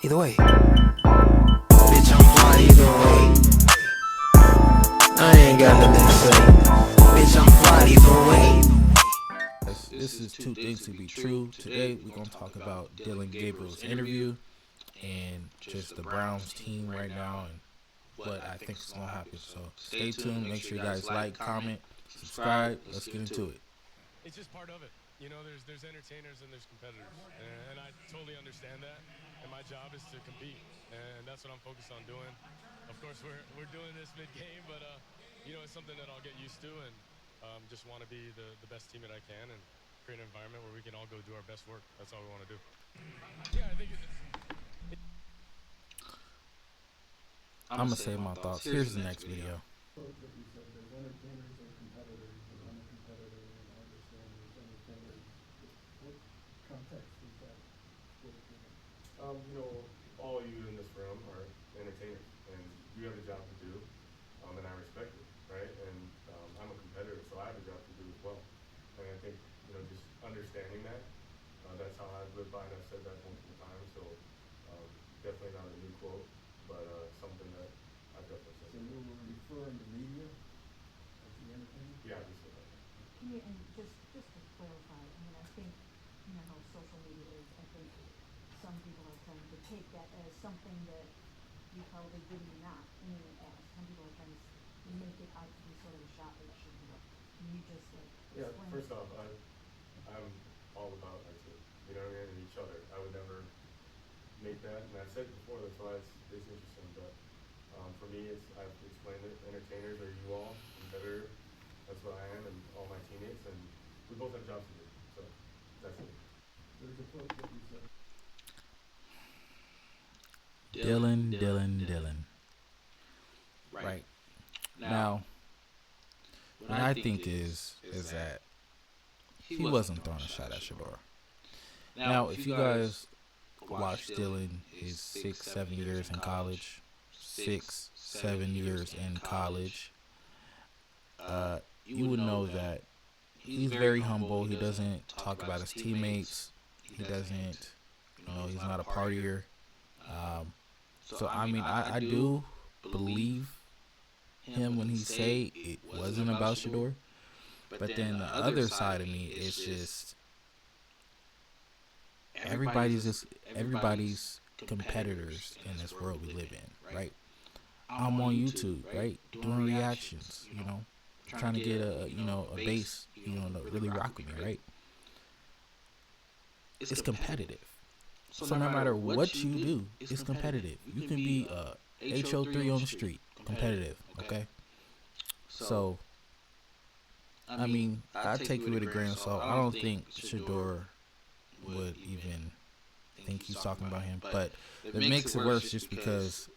either way. Bitch, I'm fly either way. I ain't got nothing to say. Bitch, I'm fly either way. This is Two Things to Be True. Today we're going to talk about Dillon Gabriel's interview and just the Browns team right now and what I think is going to happen. So stay tuned. Make sure you guys like, comment, subscribe. Let's get into it. It's just part of it. You know, there's entertainers and there's competitors, and I totally understand that. And my job is to compete, and that's what I'm focused on doing. Of course, we're doing this mid-game, but you know, it's something that I'll get used to, and just want to be the best teammate I can and create an environment where we can all go do our best work. That's all we want to do. Yeah, I think I'm going to say my thoughts. Here's the next video. You know, all you in this room are entertainers, and you have a job to do, and I respect it, right? And I'm a competitor, so I have a job to do as well. And I think, you know, just understanding that, that's how I've lived by, and I've said that multiple times. So definitely not a new quote, but something that I've definitely said. So you were referring to media as the entertainer? Yeah, I just said that. Yeah, and just to clarify, I mean, I think, you know, how social media is, I think some people are trying to take that as something that you probably did not mean it as. Some people are trying to make it out to be sort of a shot that it should be. Can you just Yeah, explain? first off, I'm all about our team, you know what I mean, and each other. I would never make that, and I've said it before, that's why it's interesting, but for me, I've explained it, entertainers are you all, competitor, that's what I am, and all my teammates, and we both have jobs to do, so that's it. There's a quote that you said. Dillon. Right. Now, what I think is that he wasn't throwing a shot at Shedeur. Now, if you guys watch Dillon his 6-7 years in college, 6-7 years in college, you would know that he's very humble. He doesn't talk about his teammates. He doesn't, he's not a partier. So, I mean, I do believe him when he say it wasn't about Shedeur. But then the other side of me is just everybody's competitors in this world we live in, right? I'm on YouTube, right, doing reactions, trying to get a base, to really rock with me, right? It's competitive. So no matter what you do, it's competitive. You can be HO3 on the street, competitive, okay? So, I mean, I take it with a grain of salt. I don't think Shedeur would even think he's talking about him. But it makes it worse just because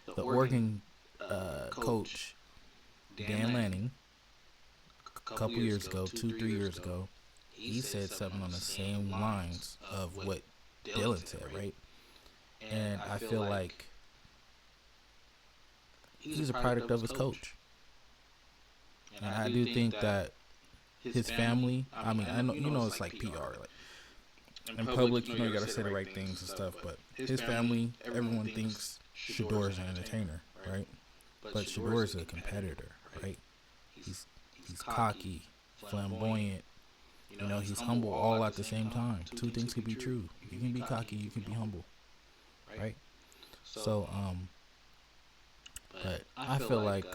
the Oregon coach, Dan Lanning, a couple years ago, 2-3 years ago, he said something on the same lines of what Dillon said, right? And I feel like he's a product of his coach. And I do think that his family, I mean, I know, it's like PR, like in public, you gotta say the right things and stuff, but his family, everyone thinks Shedeur is an entertainer, right? But Shedeur is a competitor, right? He's cocky, flamboyant, he's humble all at the same time. Two things can be true. You can be cocky, you can be humble, right? So, but I feel like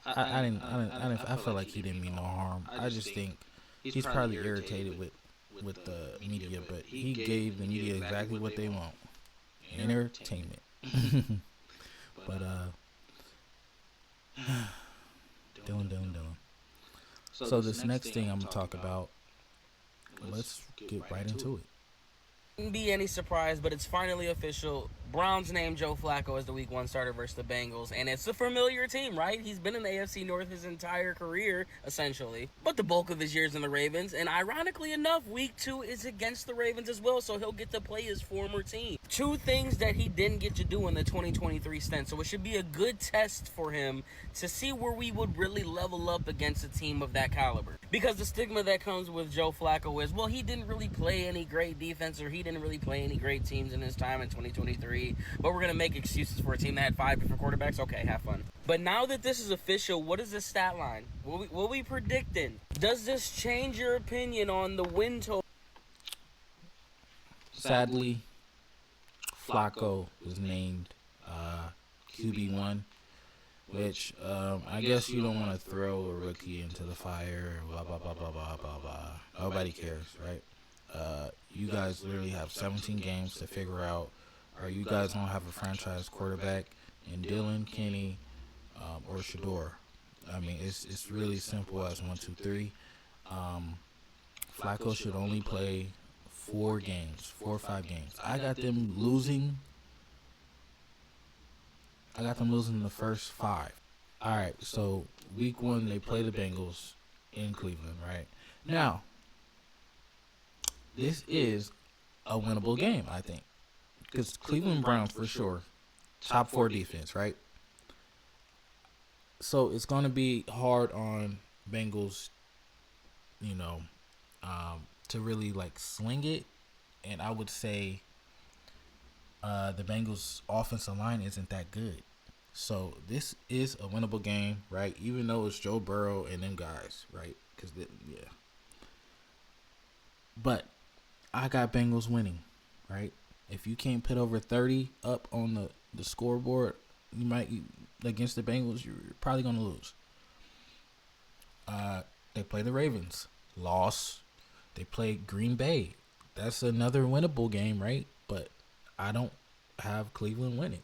I feel like he didn't mean no harm. I just think he's probably irritated with the media, but he gave the media exactly what they want: entertainment. But Dillon. So this next thing I'm gonna talk about, let's get right into it. Wouldn't be any surprise, but it's finally official. Browns named Joe Flacco as the Week 1 starter versus the Bengals, and it's a familiar team, right? He's been in the AFC North his entire career, essentially, but the bulk of his years in the Ravens, and ironically enough, Week 2 is against the Ravens as well, so he'll get to play his former team. Two things that he didn't get to do in the 2023 stint, so it should be a good test for him to see where we would really level up against a team of that caliber. Because the stigma that comes with Joe Flacco is, well, he didn't really play any great defense, or he didn't really play any great teams in his time in 2023, but we're going to make excuses for a team that had 5 different quarterbacks. Okay, have fun. But now that this is official, what is the stat line? What we predicting? Does this change your opinion on the win total? Sadly, Flacco was named QB1, which I guess you don't want to throw a rookie into the fire, blah, blah, blah, blah, blah, blah, blah. Nobody cares, right? You guys literally have 17 games to figure out, or you guys don't have a franchise quarterback in Dillon, Kenny, or Shedeur. I mean, it's really simple as 1, 2, 3. Flacco should only play 4 or 5 games. I got them losing in the first 5. All right, so Week 1 they play the Bengals in Cleveland, right? Now, this is a winnable game, I think, because Cleveland Browns for sure, top 4 defense, right? So it's going to be hard on Bengals, to really like sling it, and I would say the Bengals offensive line isn't that good. So this is a winnable game, right? Even though it's Joe Burrow and them guys, right? But I got Bengals winning, right? If you can't put over 30 up on the scoreboard, against the Bengals, you're probably going to lose. They play the Ravens, loss. They play Green Bay. That's another winnable game, right? But I don't have Cleveland winning.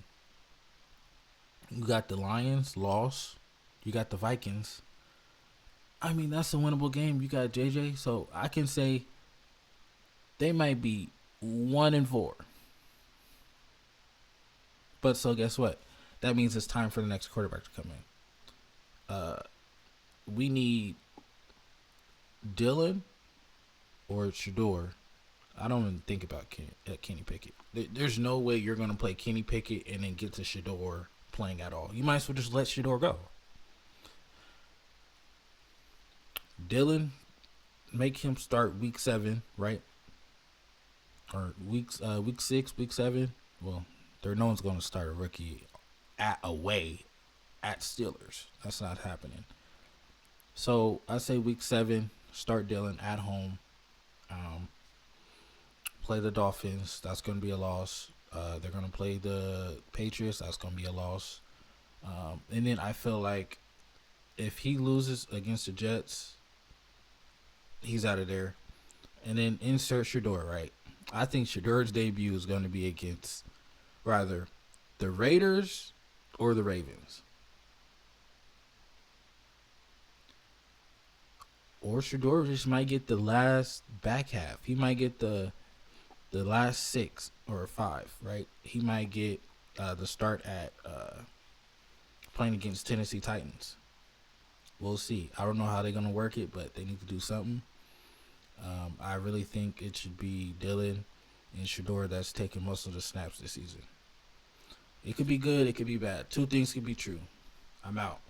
You got the Lions, loss. You got the Vikings. I mean, that's a winnable game. You got JJ. So I can say they might be 1-4. But so guess what? That means it's time for the next quarterback to come in. We need Dillon or Shedeur. I don't even think about Kenny Pickett. There's no way you're going to play Kenny Pickett and then get to Shedeur playing at all. You might as well just let Shedeur go. Dillon, make him start week 7, right? Or week 6, week 7. Well, no one's going to start a rookie away at Steelers. That's not happening. So I say week 7, start Dillon at home. Play the Dolphins. That's going to be a loss. They're going to play the Patriots. That's going to be a loss. And then I feel like if he loses against the Jets, he's out of there. And then insert Shedeur, right? I think Shedeur's debut is going to be against rather the Raiders or the Ravens. Or Shedeur just might get the last back half. He might get the last 6 or 5, right? He might get the start at playing against Tennessee Titans. We'll see. I don't know how they're going to work it, but they need to do something. I really think it should be Dillon and Shedeur that's taking most of the snaps this season. It could be good. It could be bad. 2 things could be true. I'm out.